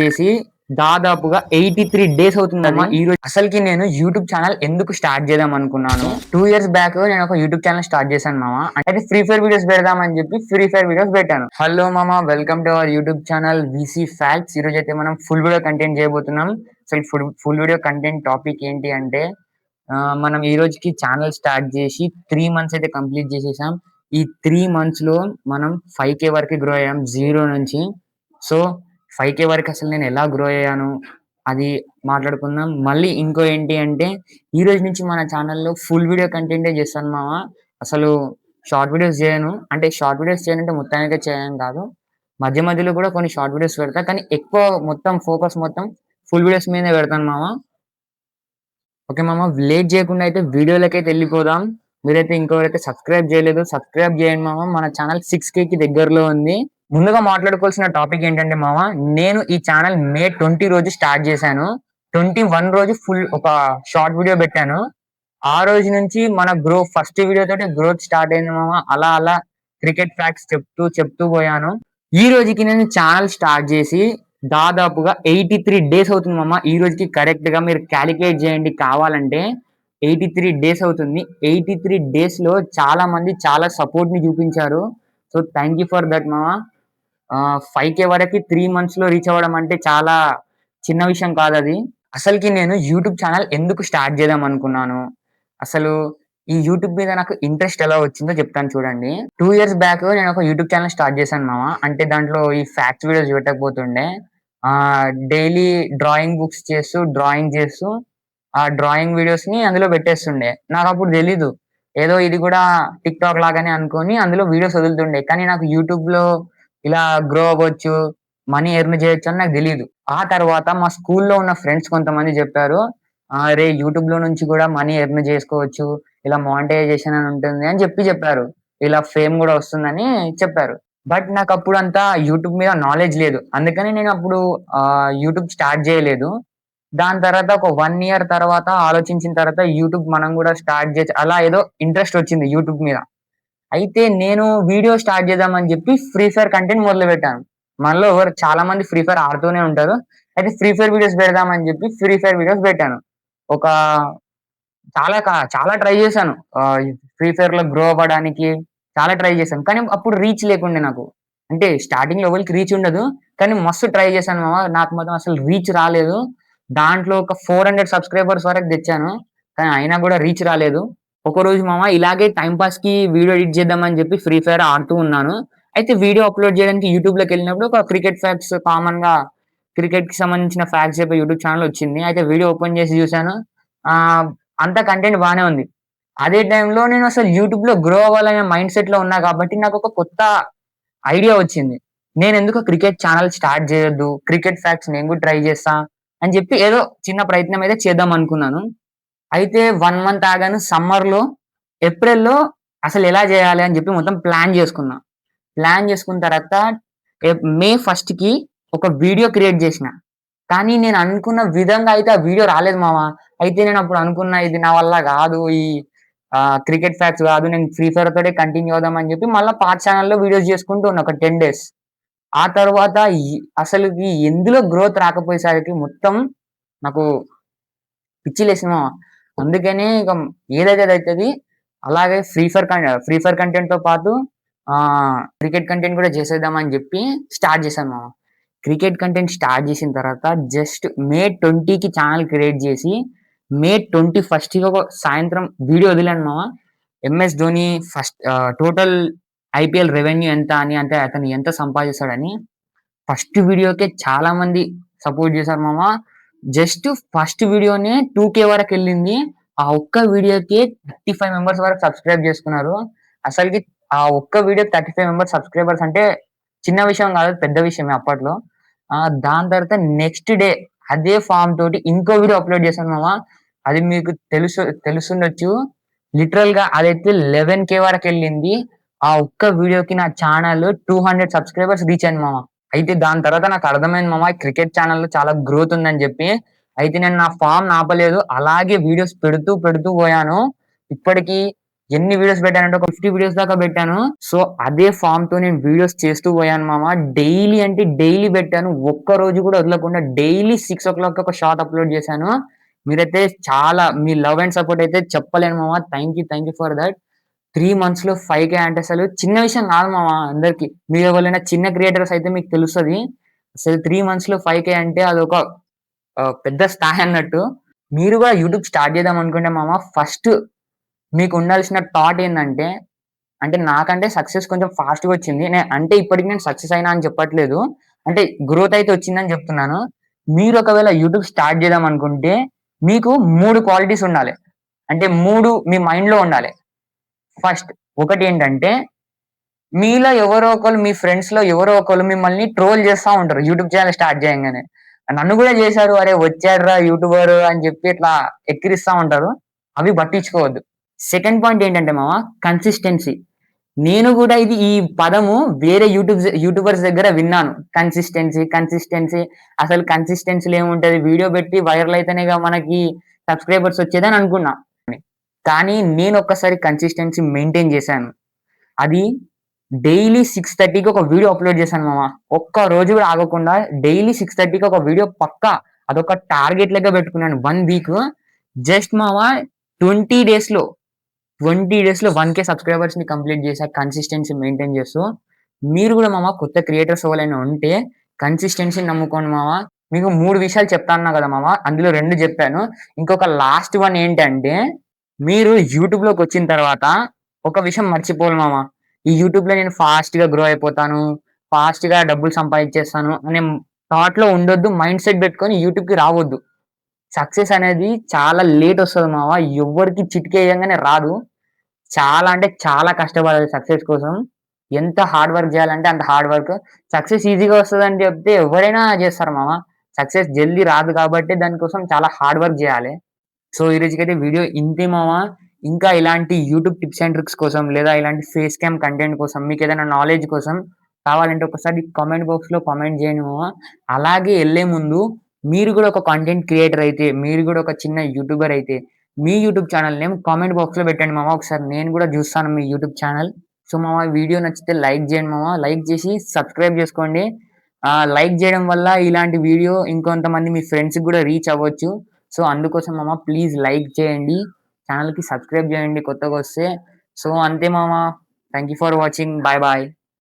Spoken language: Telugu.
చేసి దాదాపుగా 83 డేస్ అవుతుందమ్మా. ఈ రోజు అసలుకి నేను యూట్యూబ్ ఛానల్ ఎందుకు స్టార్ట్ చేద్దాం అనుకున్నాను. 2 ఇయర్స్ బ్యాక్ నేను ఒక యూట్యూబ్ ఛానల్ స్టార్ట్ చేశాను మామ. అంటే ఫ్రీ ఫైర్ వీడియోస్ పెడదామని చెప్పి ఫ్రీ ఫైర్ వీడియోస్ పెట్టాను. హలో మామ, welcome to our YouTube channel VC facts. ఈ రోజు అయితే మనం ఫుల్ వీడియో కంటెంట్ చేయబోతున్నాం. అసలు ఫుల్ వీడియో కంటెంట్ టాపిక్ ఏంటి అంటే మనం ఈ రోజుకి ఛానల్ స్టార్ట్ చేసి 3 మంత్స్ అయితే కంప్లీట్ చేసేసాం. ఈ 3 మంత్స్ లో మనం 5K వరకు గ్రో అయ్యాం జీరో నుంచి. సో 5K వరకు అసలు నేను ఎలా గ్రో అయ్యాను అది మాట్లాడుకుందాం. మళ్ళీ ఇంకో ఏంటి అంటే ఈ రోజు నుంచి మన ఛానల్లో ఫుల్ వీడియో కంటెంటే చేస్తాను మామ. అసలు షార్ట్ వీడియోస్ చేయను. అంటే షార్ట్ వీడియోస్ చేయనంటే మొత్తానికే చేయను కాదు, మధ్య మధ్యలో కూడా కొన్ని షార్ట్ వీడియోస్ పెడతా. కానీ ఎక్కువ మొత్తం ఫోకస్ మొత్తం ఫుల్ వీడియోస్ మీదే పెడతాను మామ. ఓకే మామ, లేట్ చేయకుండా అయితే వీడియోలకైతే వెళ్ళిపోదాం. మీరైతే ఇంకెవరైతే సబ్స్క్రైబ్ చేయలేదు సబ్స్క్రైబ్ చేయండి మామ. మన ఛానల్ 6K దగ్గరలో ఉంది. ముందుగా మాట్లాడుకోవాల్సిన టాపిక్ ఏంటంటే మామ, నేను ఈ ఛానల్ మే 20 రోజు స్టార్ట్ చేశాను. 21 రోజు ఫుల్ ఒక షార్ట్ వీడియో పెట్టాను. ఆ రోజు నుంచి మన ఫస్ట్ వీడియో తోటి గ్రోత్ స్టార్ట్ అయింది మామ. అలా అలా క్రికెట్ ఫ్యాక్ట్స్ చెప్తూ చెప్తూ పోయాను. ఈ రోజుకి నేను ఛానల్ స్టార్ట్ చేసి దాదాపుగా 83 డేస్ అవుతుంది మామ. ఈ రోజుకి కరెక్ట్ గా మీరు క్యాలిక్యులేట్ చేయండి కావాలంటే. 83 డేస్ అవుతుంది. 83 డేస్ లో చాలా మంది చాలా సపోర్ట్ ని చూపించారు. So thank you for that మామ. 5K వరకు 3 మంత్స్ లో రీచ్ అవ్వడం అంటే చాలా చిన్న విషయం కాదు అది. అసలుకి నేను యూట్యూబ్ ఛానల్ ఎందుకు స్టార్ట్ చేద్దాం అనుకున్నాను, అసలు ఈ యూట్యూబ్ మీద నాకు ఇంట్రెస్ట్ ఎలా వచ్చిందో చెప్తాను చూడండి. 2 ఇయర్స్ బ్యాక్ నేను ఒక యూట్యూబ్ ఛానల్ స్టార్ట్ చేశాను మామ. అంటే దాంట్లో ఈ ఫ్యాక్ట్స్ వీడియోస్ పెట్టకపోతుండే, డైలీ డ్రాయింగ్ బుక్స్ చేస్తూ డ్రాయింగ్ చేస్తూ ఆ డ్రాయింగ్ వీడియోస్ ని అందులో పెట్టేస్తుండే. నాకు అప్పుడు తెలీదు, ఏదో ఇది కూడా టిక్ టాక్ లాగానే అనుకొని అందులో వీడియోస్ వదులుతుండే. కానీ నాకు యూట్యూబ్ లో ఇలా గ్రో అవ్వచ్చు, మనీ ఎర్న్ చేయొచ్చు అని నాకు తెలియదు. ఆ తర్వాత మా స్కూల్లో ఉన్న ఫ్రెండ్స్ కొంతమంది చెప్పారు, అరే యూట్యూబ్ లో నుంచి కూడా మనీ ఎర్న్ చేసుకోవచ్చు, ఇలా మానిటైజేషన్ అని ఉంటుంది అని చెప్పారు. ఇలా ఫేమ్ కూడా వస్తుందని చెప్పారు. బట్ నాకు అప్పుడు అంతా యూట్యూబ్ మీద నాలెడ్జ్ లేదు. అందుకని నేను అప్పుడు యూట్యూబ్ స్టార్ట్ చేయలేదు. దాని తర్వాత ఒక 1 ఇయర్ తర్వాత ఆలోచించిన తర్వాత యూట్యూబ్ మనం కూడా స్టార్ట్ చేసి అలా ఏదో ఇంట్రెస్ట్ వచ్చింది యూట్యూబ్ మీద. అయితే నేను వీడియో స్టార్ట్ చేద్దామని చెప్పి ఫ్రీ ఫైర్ కంటెంట్ మొదలు పెట్టాను. మనలో చాలా మంది ఫ్రీ ఫైర్ ఆడుతూనే ఉంటారు. అయితే ఫ్రీ ఫైర్ వీడియోస్ పెడదామని చెప్పి ఫ్రీ ఫైర్ వీడియోస్ పెట్టాను. ఒక చాలా ట్రై చేశాను. ఫ్రీ ఫైర్ లో గ్రో అవ్వడానికి చాలా ట్రై చేశాను. కానీ అప్పుడు రీచ్ లేకుండే నాకు. అంటే స్టార్టింగ్ లో ఎవరికి రీచ్ ఉండదు. కానీ మస్తు ట్రై చేశాను మామ. నాకు మాత్రం అసలు రీచ్ రాలేదు. దాంట్లో ఒక 400 సబ్స్క్రైబర్స్ వరకు తెచ్చాను. కానీ అయినా కూడా రీచ్ రాలేదు. ఒకరోజు మామ ఇలాగే టైం పాస్ కి వీడియో ఎడిట్ చేద్దామని చెప్పి ఫ్రీ ఫైర్ ఆడుతూ ఉన్నాను. అయితే వీడియో అప్లోడ్ చేయడానికి యూట్యూబ్ లోకి వెళ్ళినప్పుడు ఒక క్రికెట్ ఫ్యాక్ట్స్, కామన్ గా క్రికెట్ కి సంబంధించిన ఫ్యాక్ట్స్ చెప్పే యూట్యూబ్ ఛానల్ వచ్చింది. అయితే వీడియో ఓపెన్ చేసి చూశాను. ఆ అంత కంటెంట్ బానే ఉంది. అదే టైంలో నేను అసలు యూట్యూబ్ లో గ్రో అవ్వాలనే మైండ్ సెట్ లో ఉన్నా కాబట్టి నాకు ఒక కొత్త ఐడియా వచ్చింది. నేను ఎందుకు క్రికెట్ ఛానల్ స్టార్ట్ చేయొద్దు, క్రికెట్ ఫ్యాక్ట్స్ నేను కూడా ట్రై చేస్తా అని చెప్పి ఏదో చిన్న ప్రయత్నం అయితే చేద్దాం అనుకున్నాను. అయితే 1 మంత్ ఆగాను. సమ్మర్ లో ఏప్రిల్ లో అసలు ఎలా చేయాలి అని చెప్పి మొత్తం ప్లాన్ చేసుకున్నా. ప్లాన్ చేసుకున్న తర్వాత మే 1 కి ఒక వీడియో క్రియేట్ చేసిన. కానీ నేను అనుకున్న విధంగా అయితే ఆ వీడియో రాలేదు మామ. అయితే నేను అప్పుడు అనుకున్నా, ఇది నా వల్ల కాదు, ఈ క్రికెట్ ఫ్యాక్ట్స్ కాదు, నేను ఫ్రీ ఫైర్ తోటే కంటిన్యూ అవుదాం అని చెప్పి మళ్ళీ పాత ఛానల్లో వీడియోస్ చేసుకుంటూ ఉన్నా ఒక 10 డేస్. ఆ తర్వాత అసలు ఎందులో గ్రోత్ రాకపోయేసరికి మొత్తం నాకు పిచ్చి లేసింది మామ. అందుకనే ఇక ఏదైతే అదైతది. అలాగే ఫ్రీ ఫైర్ కంటెంట్ తో పాటు క్రికెట్ కంటెంట్ కూడా చేసేద్దామని చెప్పి స్టార్ట్ చేశాను మామ. క్రికెట్ కంటెంట్ స్టార్ట్ చేసిన తర్వాత జస్ట్ మే 20కి ఛానల్ క్రియేట్ చేసి మే 21కి ఒక సాయంత్రం వీడియో వదిలాను మామ. MS Dhoni first total IPL revenue ఎంత అని, అంటే అతను ఎంత సంపాదిస్తాడని ఫస్ట్ వీడియోకే చాలా మంది సపోర్ట్ చేశారు మామ. జస్ట్ ఫస్ట్ వీడియోనే 2K వరకు వెళ్ళింది. ఆ ఒక్క వీడియోకి 35 మెంబర్స్ వరకు సబ్స్క్రైబ్ చేసుకున్నారు. అసలుకి ఆ ఒక్క వీడియో 35 మెంబర్స్ సబ్స్క్రైబర్స్ అంటే చిన్న విషయం కాదు, పెద్ద విషయమే అప్పట్లో. దాని తర్వాత నెక్స్ట్ డే అదే ఫామ్ తోటి ఇంకో వీడియో అప్లోడ్ చేశాను మామ. అది మీకు తెలుసుండొచ్చు. లిటరల్ గా అదైతే 11K వరకు వెళ్ళింది. ఆ ఒక్క వీడియోకి నా ఛానల్ 200 సబ్స్క్రైబర్స్ రీచ్ అయింది మామ. అయితే దాని తర్వాత నాకు అర్థమైంది మామ, క్రికెట్ ఛానల్ లో చాలా గ్రోత్ ఉందని చెప్పి. అయితే నేను నా ఫామ్ ఆపలేదు, అలాగే వీడియోస్ పెడుతూ పెడుతూ పోయాను. ఇప్పటికి ఎన్ని వీడియోస్ పెట్టానంటే ఒక 50 వీడియోస్ దాకా పెట్టాను. సో అదే ఫామ్ తో నేను వీడియోస్ చేస్తూ పోయాను మామ. డైలీ అంటే డైలీ పెట్టాను. ఒక్క రోజు కూడా వదలకుండా డైలీ 6:00 ఒక షార్ట్ అప్లోడ్ చేశాను. మీరైతే చాలా మీ లవ్ అండ్ సపోర్ట్ అయితే చెప్పలేను మామ. Thank you for that. 3 months లో 5K అంటే అసలు చిన్న విషయం కాదు మామ అందరికి. మీరు ఎవరైనా చిన్న క్రియేటర్స్ అయితే మీకు తెలుస్తది. అసలు 3 మంత్స్ లో 5K అంటే అదొక పెద్ద స్థాయి అన్నట్టు. మీరు కూడా యూట్యూబ్ స్టార్ట్ చేద్దాం అనుకుంటే మామ ఫస్ట్ మీకు ఉండాల్సిన థాట్ ఏందంటే, అంటే నాకంటే సక్సెస్ కొంచెం ఫాస్ట్‌గా వచ్చింది. అంటే ఇప్పటికి నేను సక్సెస్ అయినా అని చెప్పట్లేదు. అంటే గ్రోత్ అయితే వచ్చిందని చెప్తున్నాను. మీరు ఒకవేళ యూట్యూబ్ స్టార్ట్ చేద్దాం అనుకుంటే, మీకు 3 క్వాలిటీస్ ఉండాలి. అంటే 3 మీ మైండ్‌లో ఉండాలి. ఫస్ట్ ఒకటేంటంటే, మీలో ఎవరో ఒకళ్ళు మీ ఫ్రెండ్స్‌లో ఎవరో ఒకళ్ళు మిమ్మల్ని ట్రోల్ చేస్తా ఉంటారు యూట్యూబ్ ఛానెల్ స్టార్ట్ చేయంగానే. నన్ను కూడా చేశారు. "అరే వచ్చాడురా యూట్యూబర్" అని చెప్పి ఇట్లా ఎక్కిరిస్తా ఉంటారు. అవి పట్టించుకోవద్దు. సెకండ్ పాయింట్ ఏంటంటే మామ కన్సిస్టెన్సీ. నేను గూడా ఈ పదము వేరే యూట్యూబర్స్ దగ్గర విన్నాను. కన్సిస్టెన్సీ అసలు కన్సిస్టెన్సీలో ఏముంటది? వీడియో పెట్టి వైరల్ అయితేనేగా మనకి సబ్‌స్క్రైబర్స్ వచ్చేదని అనుకున్నా. కానీ నేను ఒక్కసారి కన్సిస్టెన్సీ మెయింటైన్ చేశాను. అది డైలీ 6:30కి ఒక వీడియో అప్‌లోడ్ చేశాను మామ. ఒక్క రోజు కూడా ఆగకుండా డైలీ 6:30కి ఒక వీడియో పక్కా. అదొక టార్గెట్ లెక్క పెట్టుకున్నాను. 1 వీక్ జస్ట్ మామ 20 డేస్‌లో 1K సబ్స్క్రైబర్స్‌ని కంప్లీట్ చేశా కన్సిస్టెన్సీ మెయింటైన్ చేస్తూ. మీరు కూడా మామ కొత్త క్రియేటర్స్ ఎవరైనా ఉంటే కన్సిస్టెన్సీని నమ్ముకోండి మామ. మీకు 3 విషయాలు చెప్తా అన్నా కదా మామ. అందులో 2 చెప్పాను. ఇంకొక లాస్ట్ వన్ ఏంటంటే మీరు యూట్యూబ్‌లోకొచ్చిన తర్వాత ఒక విషయం మర్చిపోవాలి మామ. ఈ యూట్యూబ్‌లో నేను ఫాస్ట్‌గా గ్రో అయిపోతాను. ఫాస్ట్‌గా డబ్బులు సంపాదించేస్తాను అనే థాట్‌లో ఉండొద్దు. మైండ్ సెట్ పెట్టుకొని యూట్యూబ్‌కి రావద్దు. సక్సెస్ అనేది చాలా లేట్ వస్తది మామ. ఎవ్వరికీ చిటికేయంగానే రాదు. చాలా అంటే చాలా కష్టపడాలి సక్సెస్ కోసం. ఎంత హార్డ్ వర్క్ చేయాలంటే అంత హార్డ్ వర్క్. సక్సెస్ ఈజీగా వస్తదని చెప్తే ఎవరైనా చేస్తారు మామ. సక్సెస్ జల్దీ రాదు కాబట్టి దానికోసం చాలా హార్డ్ వర్క్ చేయాలి. సో ఈ రోజుకైతే వీడియో ఇంతే మామ. ఇంకా ఇలాంటి యూట్యూబ్ టిప్స్ అండ్ ట్రిక్స్ కోసం లేదా ఇలాంటి ఫేస్ క్యామ్ కంటెంట్ కోసం మీకేదైనా నాలెడ్జ్ కోసం కావాలంటే ఒకసారి కామెంట్ బాక్స్‌లో కామెంట్ చేయండి మామ. అలాగే ఎళ్ళే ముందు మీరు గూడా ఒక కంటెంట్ క్రియేటర్ అయితే, మీరు గూడా ఒక చిన్న యూట్యూబర్ అయితే, మీ యూట్యూబ్ ఛానెల్ నేమ్ కామెంట్ బాక్స్‌లో పెట్టండి మామ. ఒకసారి నేను గూడా చూస్తాను మీ యూట్యూబ్ ఛానెల్. సో మామ వీడియో నచ్చితే లైక్ చేయండి మామ. లైక్ చేసి సబ్స్క్రైబ్ చేసుకోండి. లైక్ చేయడం వల్ల ఇలాంటి వీడియో ఇంకొంతమంది మీ ఫ్రెండ్స్‌కి గూడా రీచ్ అవ్వచ్చు. సో అందుకోసం మామ ప్లీజ్ లైక్ చేయండి. ఛానెల్‌కి సబ్స్క్రైబ్ చేయండి కొత్తగొస్తే. సో అంతే మామ. Thank you for watching. Bye bye.